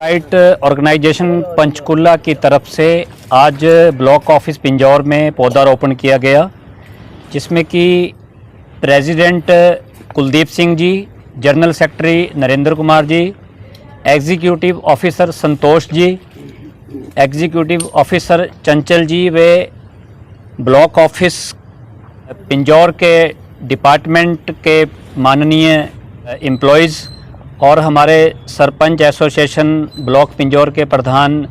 Right organisation Panchkula की तरफ से आज ब्लॉक ऑफिस पिंजौर में पौधारोपण किया गया, जिसमें कि president Kuldeep Singh ji, general secretary Narendra Kumar ji, executive officer Santosh ji, executive officer चंचल जी व ब्लॉक ऑफिस पिंजौर के डिपार्टमेंट के माननीय एम्प्लॉयज़ और हमारे सरपंच एसोसिएशन ब्लॉक पिंजौर के प्रधान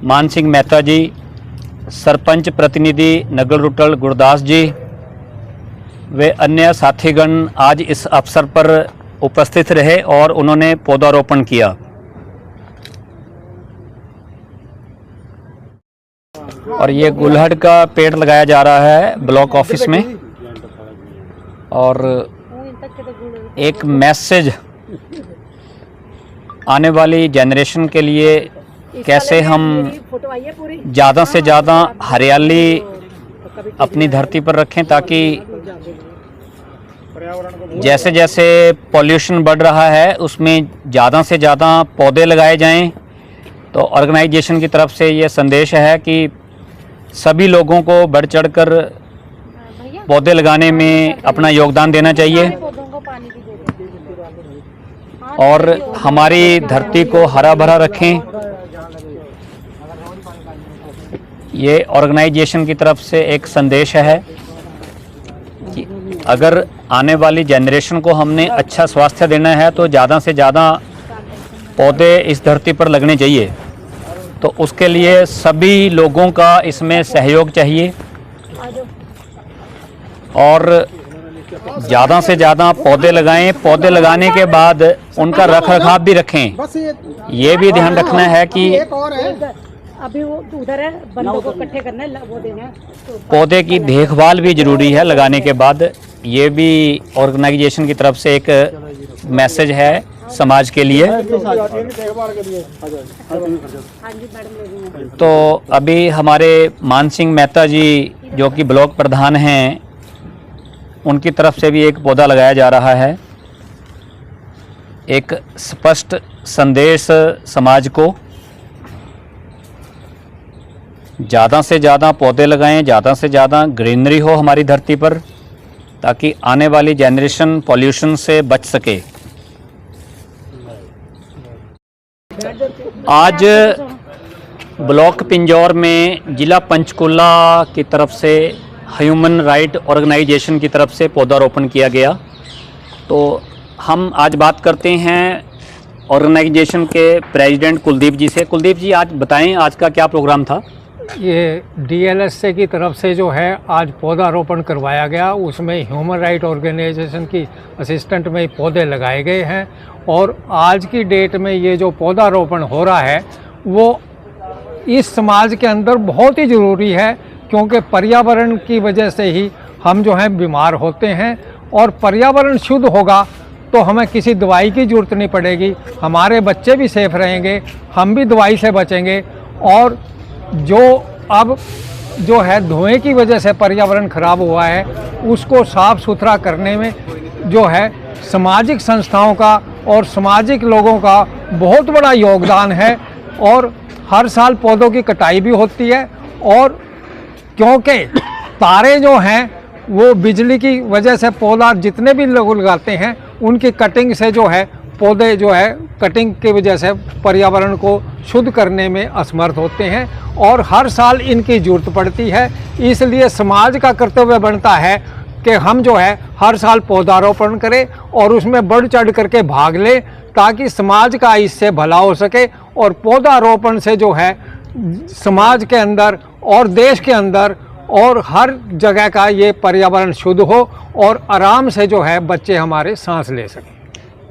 मान सिंह मेहता जी, सरपंच प्रतिनिधि नगर रुटल गुरदास जी वे अन्य साथीगण आज इस अवसर पर उपस्थित रहे और उन्होंने पौधारोपण किया। और ये गुलहड़ का पेड़ लगाया जा रहा है ब्लॉक ऑफिस में, और एक मैसेज आने वाली जनरेशन के लिए कैसे हम ज़्यादा से ज़्यादा हरियाली अपनी धरती पर रखें, ताकि जैसे जैसे पॉल्यूशन बढ़ रहा है उसमें ज़्यादा से ज़्यादा पौधे लगाए जाएं। तो ऑर्गेनाइजेशन की तरफ से ये संदेश है कि सभी लोगों को बढ़ चढ़कर पौधे लगाने में अपना योगदान देना चाहिए और हमारी धरती को हरा भरा रखें। ये ऑर्गेनाइजेशन की तरफ से एक संदेश है कि अगर आने वाली जनरेशन को हमने अच्छा स्वास्थ्य देना है तो ज़्यादा से ज़्यादा पौधे इस धरती पर लगने चाहिए। तो उसके लिए सभी लोगों का इसमें सहयोग चाहिए और ज़्यादा से ज़्यादा पौधे लगाएं। पौधे लगाने के बाद उनका रख रखाव भी रखें। ये भी ध्यान रखना है कि अभी वो उधर है, बंदों को इकट्ठे करना है, वो देना है। पौधे की देखभाल भी ज़रूरी है लगाने के बाद। ये भी ऑर्गेनाइजेशन की तरफ से एक मैसेज है समाज के लिए। तो अभी हमारे मान सिंह मेहता जी जो कि ब्लॉक प्रधान हैं, उनकी तरफ से भी एक पौधा लगाया जा रहा है। एक स्पष्ट संदेश समाज को, ज़्यादा से ज़्यादा पौधे लगाएं, ज़्यादा से ज़्यादा ग्रीनरी हो हमारी धरती पर, ताकि आने वाली जनरेशन पॉल्यूशन से बच सके। आज ब्लॉक पिंजौर में ज़िला पंचकुला की तरफ से ह्यूमन राइट ऑर्गेनाइजेशन की तरफ से पौधारोपण किया गया। तो हम आज बात करते हैं ऑर्गेनाइजेशन के प्रेसिडेंट कुलदीप जी से। कुलदीप जी, आज बताएं आज का क्या प्रोग्राम था? ये DLSA की तरफ से जो है आज पौधारोपण करवाया गया। उसमें ह्यूमन राइट ऑर्गेनाइजेशन की असिस्टेंट में पौधे लगाए गए हैं और आज की डेट में ये जो पौधारोपण हो रहा है वो इस समाज के अंदर बहुत ही ज़रूरी है, क्योंकि पर्यावरण की वजह से ही हम जो है बीमार होते हैं और पर्यावरण शुद्ध होगा तो हमें किसी दवाई की ज़रूरत नहीं पड़ेगी, हमारे बच्चे भी सेफ रहेंगे, हम भी दवाई से बचेंगे। और जो अब जो है धुएं की वजह से पर्यावरण ख़राब हुआ है उसको साफ़ सुथरा करने में जो है सामाजिक संस्थाओं का और सामाजिक लोगों का बहुत बड़ा योगदान है। और हर साल पौधों की कटाई भी होती है, और क्योंकि तारे जो हैं वो बिजली की वजह से पौधा जितने भी लोग लगाते हैं उनकी कटिंग से जो है पौधे जो है कटिंग की वजह से पर्यावरण को शुद्ध करने में असमर्थ होते हैं और हर साल इनकी ज़रूरत पड़ती है। इसलिए समाज का कर्तव्य बनता है कि हम जो है हर साल पौधारोपण करें और उसमें बढ़ चढ़ करके भाग लें, ताकि समाज का इससे भला हो सके। और पौधारोपण से जो है समाज के अंदर और देश के अंदर और हर जगह का ये पर्यावरण शुद्ध हो और आराम से जो है बच्चे हमारे सांस ले सकें।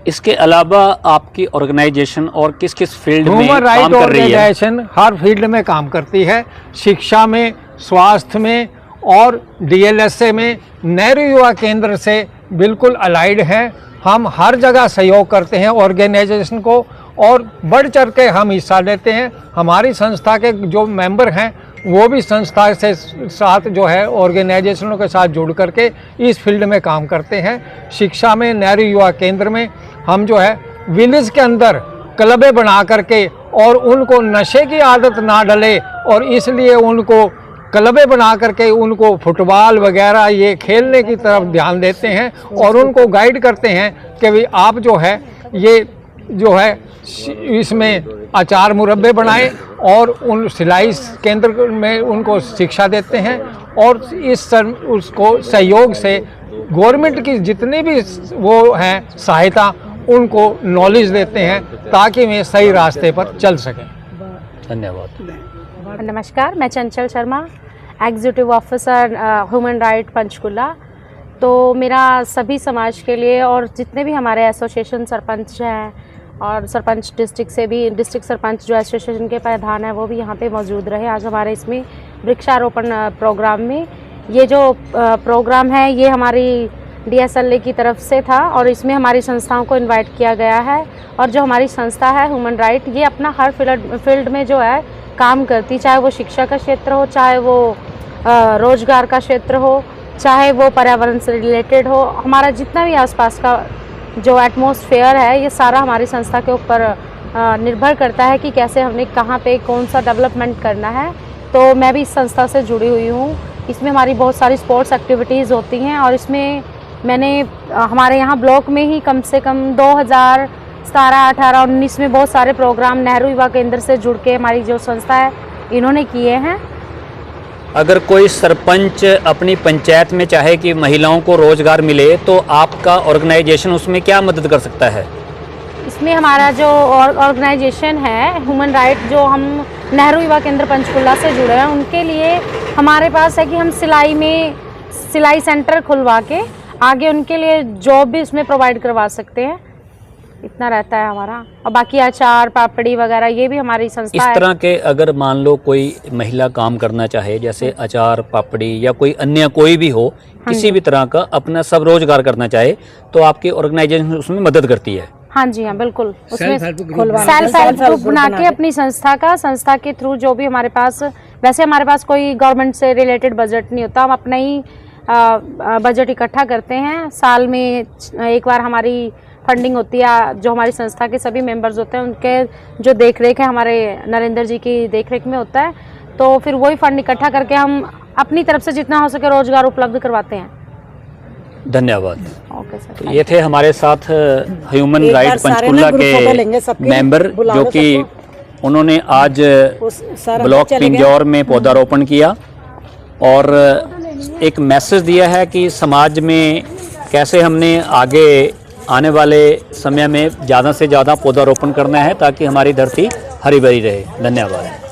इसके अलावा आपकी ऑर्गेनाइजेशन और किस किस फील्ड में ह्यूमन राइट काम कर रही है? ऑर्गेनाइजेशन हर फील्ड में काम करती है, शिक्षा में, स्वास्थ्य में और DLSA में। नेहरू युवा केंद्र से बिल्कुल अलाइड है। हम हर जगह सहयोग करते हैं ऑर्गेनाइजेशन को और बढ़ चढ़ के हम हिस्सा लेते हैं। हमारी संस्था के जो मेंबर हैं वो भी संस्था से साथ जो है ऑर्गेनाइजेशनों के साथ जुड़ करके इस फील्ड में काम करते हैं। शिक्षा में नेहरू युवा केंद्र में हम जो है विलेज के अंदर क्लबें बना करके और उनको नशे की आदत ना डले और इसलिए उनको क्लबें बना करके उनको फुटबॉल वगैरह ये खेलने की तरफ ध्यान देते हैं और उनको गाइड करते हैं कि भाई आप जो है ये जो है इसमें अचार मुरब्बे बनाएं और उन सिलाई केंद्र में उनको शिक्षा देते हैं और उसको सहयोग से गवर्नमेंट की जितनी भी वो हैं सहायता उनको नॉलेज देते हैं ताकि वे सही रास्ते पर चल सकें। धन्यवाद। नमस्कार, मैं चंचल Sharma, executive officer human right Panchkula. तो मेरा सभी समाज के लिए और जितने भी हमारे एसोसिएशन सरपंच हैं और सरपंच डिस्ट्रिक्ट से भी, डिस्ट्रिक्ट सरपंच जो एसोसिएशन के प्रधान हैं वो भी यहाँ पे मौजूद रहे आज हमारे इसमें वृक्षारोपण प्रोग्राम में। ये जो प्रोग्राम है ये हमारी DSLA की तरफ से था और इसमें हमारी संस्थाओं को इनवाइट किया गया है और जो हमारी संस्था है ह्यूमन राइट ये अपना हर फील्ड में जो है काम करती, चाहे वो शिक्षा का क्षेत्र हो, चाहे वो रोजगार का क्षेत्र हो, चाहे वो पर्यावरण से रिलेटेड हो। हमारा जितना भी आसपास का जो एटमॉस्फेयर है ये सारा हमारी संस्था के ऊपर निर्भर करता है कि कैसे हमने कहाँ पे कौन सा डेवलपमेंट करना है। तो मैं भी इस संस्था से जुड़ी हुई हूँ। इसमें हमारी बहुत सारी स्पोर्ट्स एक्टिविटीज़ होती हैं और इसमें मैंने हमारे यहाँ ब्लॉक में ही कम से कम 2017, 18, 19 में बहुत सारे प्रोग्राम नेहरू युवा केंद्र से जुड़ के हमारी जो संस्था है इन्होंने किए हैं। अगर कोई सरपंच अपनी पंचायत में चाहे कि महिलाओं को रोजगार मिले तो आपका ऑर्गेनाइजेशन उसमें क्या मदद कर सकता है? इसमें हमारा जो ऑर्गेनाइजेशन है ह्यूमन राइट, जो हम नेहरू युवा केंद्र पंचकुला से जुड़े हैं, उनके लिए हमारे पास है कि हम सिलाई सेंटर खुलवा के आगे उनके लिए जॉब भी इसमें प्रोवाइड करवा सकते हैं। इतना रहता है हमारा। और बाकी अचार पापड़ी वगैरह ये भी हमारी संस्था है। इस तरह के अगर मान लो कोई महिला काम करना चाहे, जैसे अचार पापड़ी या कोई अन्य कोई भी हो, किसी भी तरह का अपना सब रोजगार करना चाहे तो आपकी ऑर्गेनाइजेशन उसमें मदद करती है? हाँ जी हाँ, बिल्कुल। उसमें सेल्फ हेल्प ग्रुप बना के अपनी संस्था के थ्रू जो भी हमारे पास, वैसे हमारे पास कोई गवर्नमेंट से रिलेटेड बजट नहीं होता, हम अपना ही बजट इकट्ठा करते हैं। साल में एक बार हमारी फंडिंग होती है, जो हमारी संस्था के सभी मेंबर्स होते हैं उनके जो देखरेख है हमारे नरेंद्र जी की देखरेख में होता है। तो फिर वही फंड इकट्ठा करके हम अपनी तरफ से जितना हो सके रोजगार उपलब्ध करवाते हैं। धन्यवाद। Okay sir. ये थे हमारे साथ ह्यूमन राइट पंचकुला के मेंबर, जो कि उन्होंने आज ब्लॉक पिंजौर में पौधारोपण किया और एक मैसेज दिया है कि समाज में कैसे हमने आगे आने वाले समय में ज़्यादा से ज़्यादा पौधारोपण करना है ताकि हमारी धरती हरी भरी रहे। धन्यवाद।